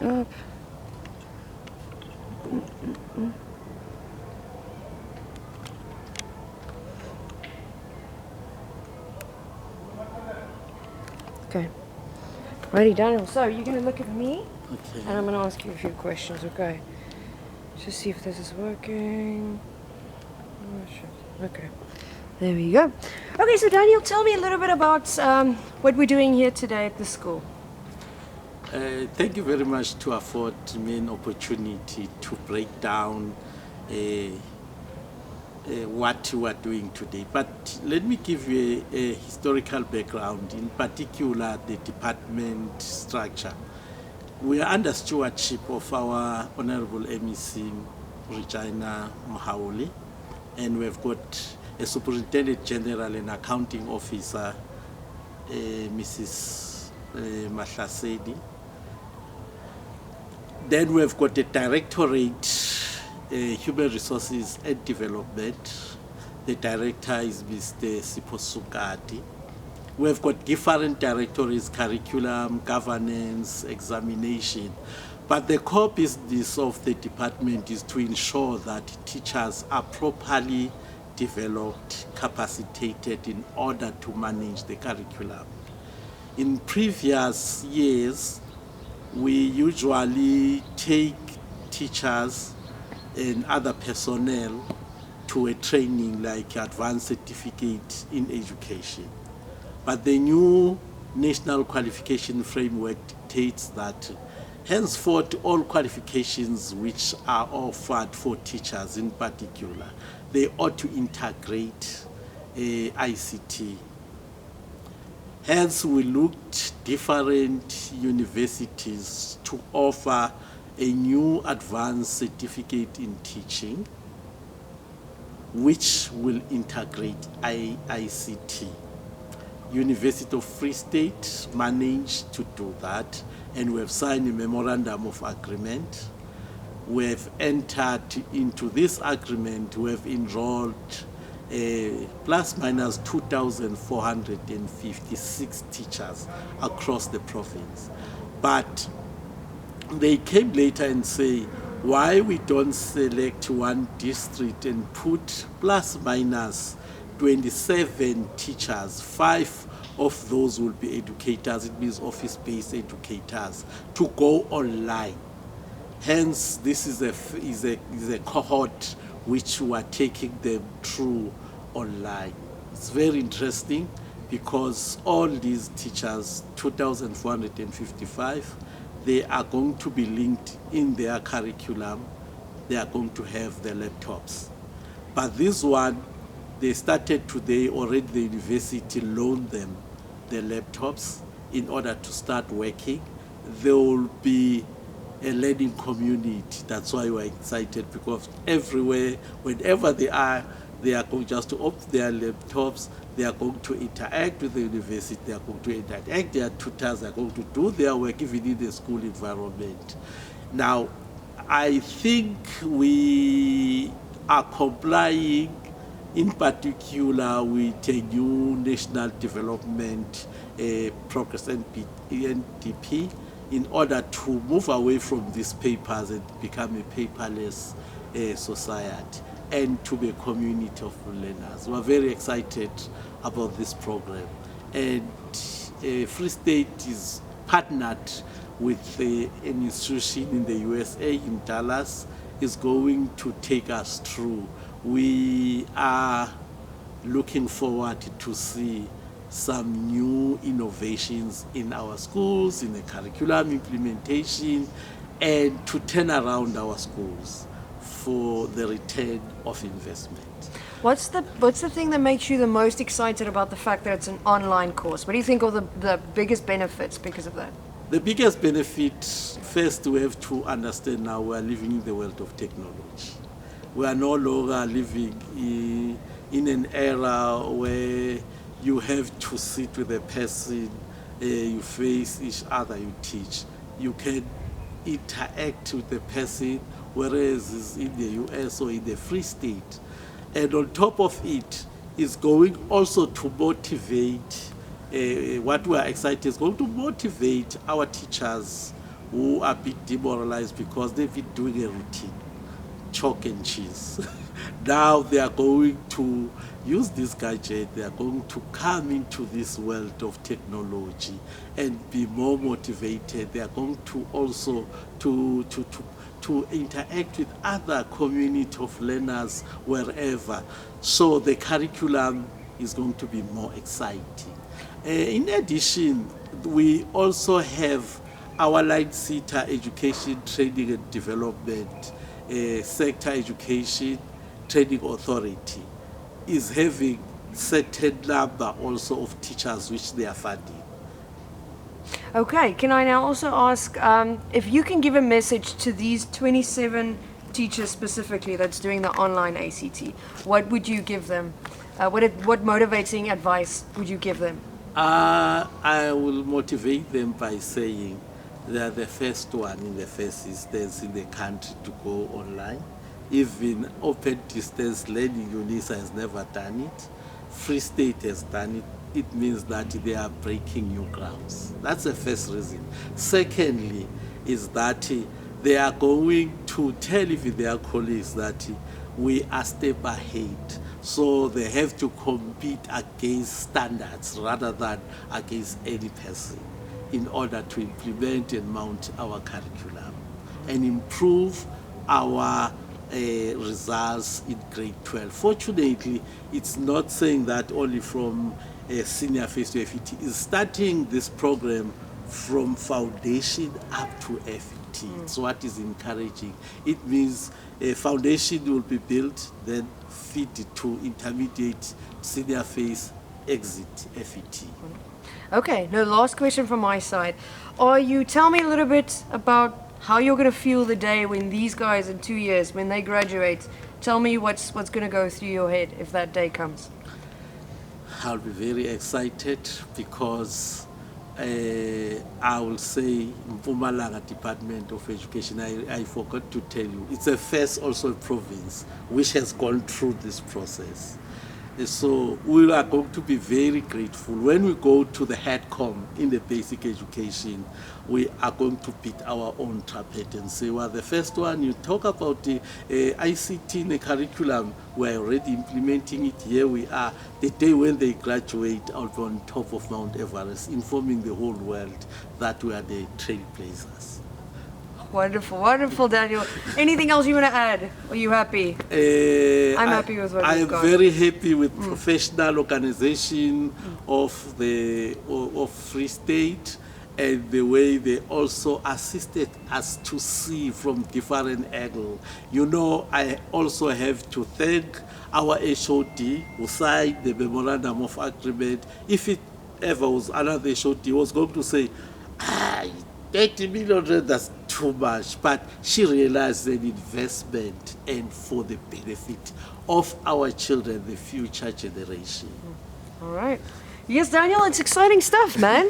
Up. Okay. Righty, Daniel. So you're going to look at me, Okay. and I'm going to ask you a few questions, okay? Just see if this is working. Oh, shit. Okay. There we go. Okay, so Daniel, tell me a little bit about what we're doing here today at the school. Thank you very much to afford me an opportunity to break down what we are doing today. But let me give you a historical background, in particular the department structure. We are under stewardship of our Honorable MEC, Regina Mohauli, and we've got a Superintendent General and Accounting Officer, Mrs. Mahlasedi. Then we've got the Directorate, Human Resources and Development. The director is Mr. Sipho Sukati. We've got different directorates: curriculum, governance, examination. But the core business of the department is to ensure that teachers are properly developed, capacitated in order to manage the curriculum. In previous years, we usually take teachers and other personnel to a training like advanced certificate in education. But the new national qualification framework dictates that henceforth all qualifications which are offered for teachers in particular, they ought to integrate ICT. Hence, we looked different universities to offer a new advanced certificate in teaching, which will integrate ICT. University of Free State managed to do that, and we have signed a memorandum of agreement. We have entered into this agreement. We have enrolled plus minus 2,456 teachers across the province. But they came later and say, why we don't select one district and put plus minus 27 teachers, 5 of those will be educators, it means office-based educators, to go online. Hence, this is a cohort which we are taking them through online. It's very interesting because all these teachers, 2,455, they are going to be linked in their curriculum. They are going to have their laptops. But this one, they started today, already the university loaned them the laptops in order to start working. There will be a learning community. That's why we're excited, because everywhere, whenever they are going just to open their laptops, they are going to interact with the university, they are going to interact, their tutors are going to do their work even in the school environment. Now, I think we are complying in particular with a new National Development Progress NDP in order to move away from these papers and become a paperless society and to be a community of learners. We are very excited about this program. And Free State is partnered with an institution in the USA, in Dallas, is going to take us through. We are looking forward to see some new innovations in our schools, in the curriculum implementation, and to turn around our schools for the return of investment. What's the thing that makes you the most excited about the fact that it's an online course? What do you think are the biggest benefits because of that? The biggest benefit, first, we have to understand now we are living in the world of technology. We are no longer living in an era where you have to sit with a person, you face each other, you teach. You can interact with the person, whereas it's in the US or in the Free State. And on top of it, it's going also to motivate, what we are excited is going to motivate our teachers who are a bit demoralized because they've been doing a routine, chalk and cheese. Now they are going to use this gadget, they are going to come into this world of technology and be more motivated. They are going to also to interact with other community of learners wherever. So the curriculum is going to be more exciting. In addition, we also have our Line Center Education Training and Development Sector Education Training Authority is having certain number also of teachers which they are funding. Okay, can I now also ask if you can give a message to these 27 teachers specifically that's doing the online ACT? What would you give them? What motivating advice would you give them? I will motivate them by saying they are the first one in the first instance in the country to go online. Even open distance learning, UNISA has never done it. Free State has done it. It means that they are breaking new grounds. That's the first reason. Secondly, is that they are going to tell even their colleagues that we are step ahead. So they have to compete against standards rather than against any person in order to implement and mount our curriculum and improve our results in grade 12. Fortunately, it's not saying that only from senior phase to FET. It's starting this program from foundation up to FET. So what is encouraging? It means a foundation will be built, then feed to intermediate senior phase, exit FET. Okay, now last question from my side. Tell me a little bit about how you're going to feel the day when these guys in 2 years, when they graduate. Tell me what's going to go through your head if that day comes. I'll be very excited because I will say Mpumalanga Department of Education, I forgot to tell you, it's a first also province which has gone through this process. So we are going to be very grateful. When we go to the headcom in the basic education, we are going to beat our own trumpet and say, well, the first one, you talk about the ICT in the curriculum, we're already implementing it, here we are. The day when they graduate, I'll be on top of Mount Everest, informing the whole world that we are the trailblazers. Wonderful, wonderful, Daniel. Anything else you want to add? Are you happy? I'm happy with what we've got. I'm very happy with professional organization of Free State and the way they also assisted us to see from different angles. You know, I also have to thank our HOD who signed the memorandum of agreement. If it ever was another HOD, was going to say, 30 million, that's too much. But she realized an investment and for the benefit of our children, the future generation. All right. Yes, Daniel, it's exciting stuff, man.